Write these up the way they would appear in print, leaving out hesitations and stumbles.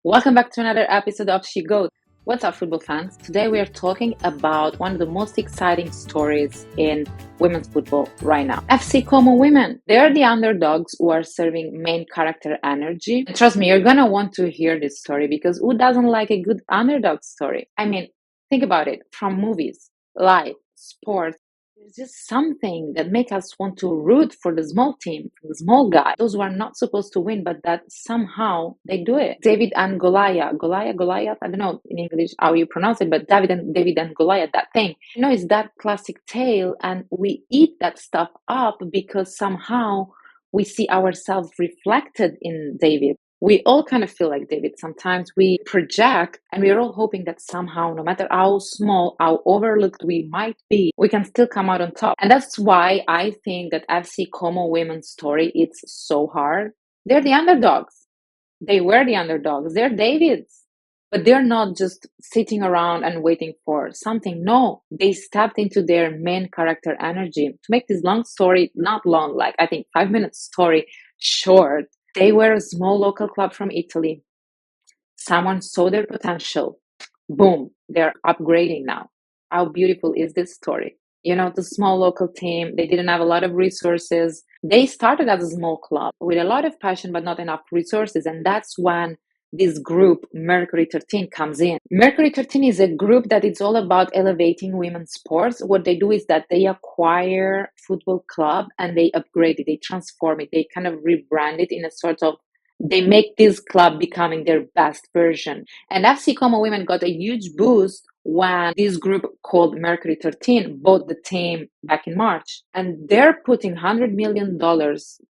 Welcome back to another episode of She Goes. What's up, football fans? Today we are talking about one of the most exciting stories in women's football right now. FC Como women. They're the underdogs who are serving main character energy. And trust me, you're gonna want to hear this story because who doesn't like a good underdog story? I mean, think about it. From movies, life, sports, there's just something that makes us want to root for the small team, for the small guy, those who are not supposed to win, but that somehow they do it. David and Goliath, I don't know in English how you pronounce it, but David and Goliath, that thing. It's that classic tale, and we eat that stuff up because somehow we see ourselves reflected in David. We all kind of feel like David. Sometimes we project and we're all hoping that somehow, no matter how small, how overlooked we might be, we can still come out on top. And that's why I think that FC Como women's story, it's so hard. They're the underdogs. They were the underdogs. They're Davids. But they're not just sitting around and waiting for something. No, they stepped into their main character energy. To make this long story, not long, like I think 5 minute story short, they were a small local club from Italy. Someone saw their potential. Boom, they're upgrading now. How beautiful is this story? The small local team, they didn't have a lot of resources. They started as a small club with a lot of passion, but not enough resources. And that's when this group, Mercury 13, comes in. Mercury 13 is a group that is all about elevating women's sports. What they do is that they acquire football club and they upgrade it, they transform it, they kind of rebrand it in a sort of, they make this club becoming their best version. And FC Como Women got a huge boost when this group called Mercury 13 bought the team back in March. And they're putting $100 million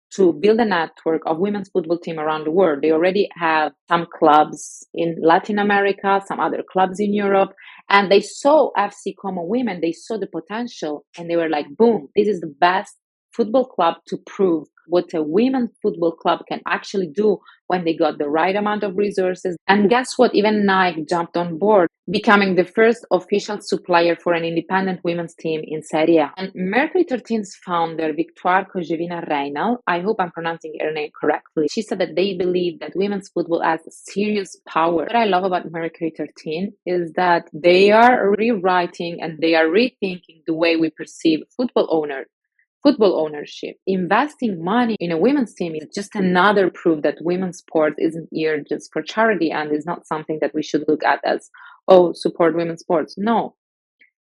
to build a network of women's football team around the world. They already have some clubs in Latin America, some other clubs in Europe, and they saw FC Como Women, they saw the potential, and they were like, boom, this is the best football club to prove what a women's football club can actually do when they got the right amount of resources. And guess what? Even Nike jumped on board, becoming the first official supplier for an independent women's team in Serie A. And Mercury 13's founder, Victoire Cogevina Reynal, I hope I'm pronouncing her name correctly, she said that they believe that women's football has serious power. What I love about Mercury 13 is that they are rewriting and they are rethinking the way we perceive football ownership. Investing money in a women's team is just another proof that women's sports isn't here just for charity and is not something that we should look at as, oh, support women's sports. No.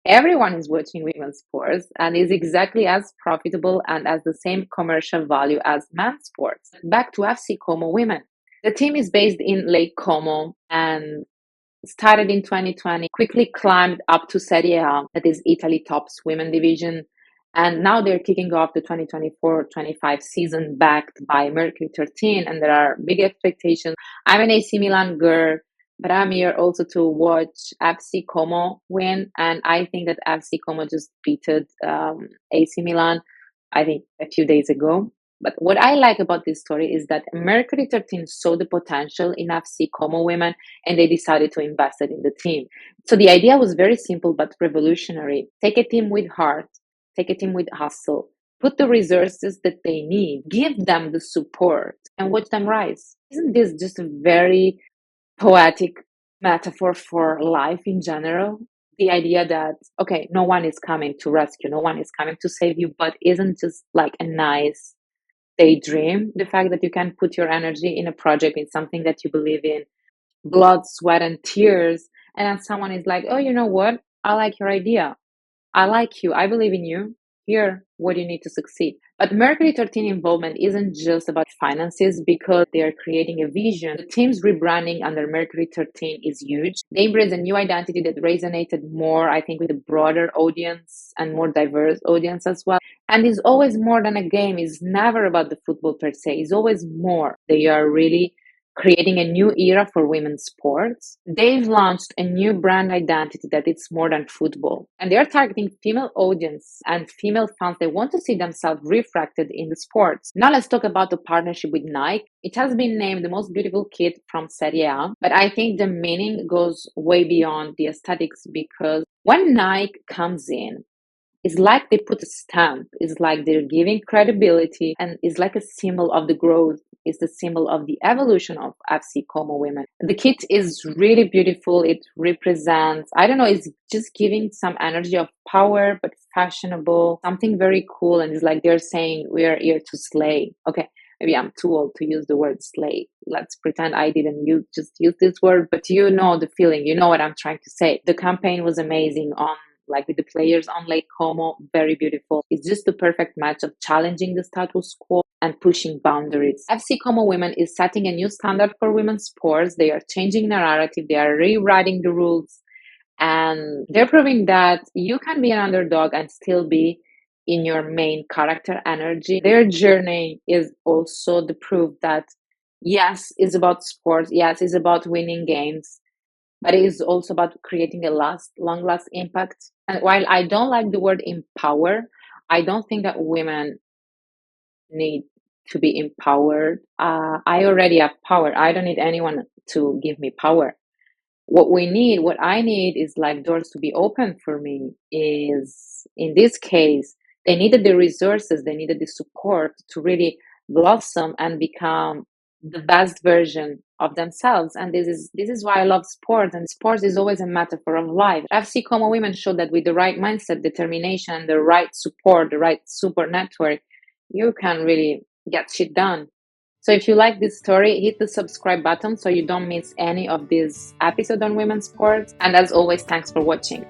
Everyone is watching women's sports and is exactly as profitable and has the same commercial value as men's sports. Back to FC Como Women. The team is based in Lake Como and started in 2020, quickly climbed up to Serie A, that is Italy top's women division. And now they're kicking off the 2024-25 season backed by Mercury 13, and there are big expectations. I'm an AC Milan girl, but I'm here also to watch FC Como win, and I think that FC Como just beated AC Milan, I think, a few days ago. But what I like about this story is that Mercury 13 saw the potential in FC Como women, and they decided to invest it in the team. So the idea was very simple but revolutionary. Take a team with heart, take a team with hustle, put the resources that they need, give them the support, and watch them rise. Isn't this just a very poetic metaphor for life in general? The idea that, okay, no one is coming to rescue, no one is coming to save you, but isn't just like a nice daydream? The fact that you can put your energy in a project, in something that you believe in, blood, sweat, and tears, and then someone is like, oh, you know what? I like your idea. I like you. I believe in you. Here, what you need to succeed. But Mercury 13 involvement isn't just about finances because they are creating a vision. The team's rebranding under Mercury 13 is huge. They embrace a new identity that resonated more, I think, with a broader audience and more diverse audience as well. And it's always more than a game. It's never about the football per se. It's always more. They are really creating a new era for women's sports. They've launched a new brand identity that it's more than football. And they're targeting female audience and female fans. They want to see themselves reflected in the sports. Now let's talk about the partnership with Nike. It has been named the most beautiful kit from Serie A, but I think the meaning goes way beyond the aesthetics because when Nike comes in, it's like they put a stamp. It's like they're giving credibility and it's like a symbol of the growth is the symbol of the evolution of FC Como women. The kit is really beautiful. It represents, I don't know, it's just giving some energy of power, but fashionable, something very cool. And it's like they're saying, we are here to slay. Okay, maybe I'm too old to use the word slay. Let's pretend I didn't just use this word, but you know the feeling, you know what I'm trying to say. The campaign was amazing on like with the players on Lake Como, very beautiful. It's just the perfect match of challenging the status quo and pushing boundaries. FC Como Women is setting a new standard for women's sports. They are changing the narrative, they are rewriting the rules, and they're proving that you can be an underdog and still be in your main character energy. Their journey is also the proof that yes, it's about sports, yes, it's about winning games, but it is also about creating a long last impact. And while I don't like the word empower, I don't think that women need to be empowered. I already have power. I don't need anyone to give me power. What I need is like doors to be open for me. Is in this case, they needed the resources, they needed the support to really blossom and become the best version of themselves. And this is why I love sports. And sports is always a metaphor of life. FC Como women showed that with the right mindset, determination, and the right support, the right support network, you can really get shit done. So if you like this story, hit the subscribe button so you don't miss any of these episodes on women's sports. And as always, thanks for watching.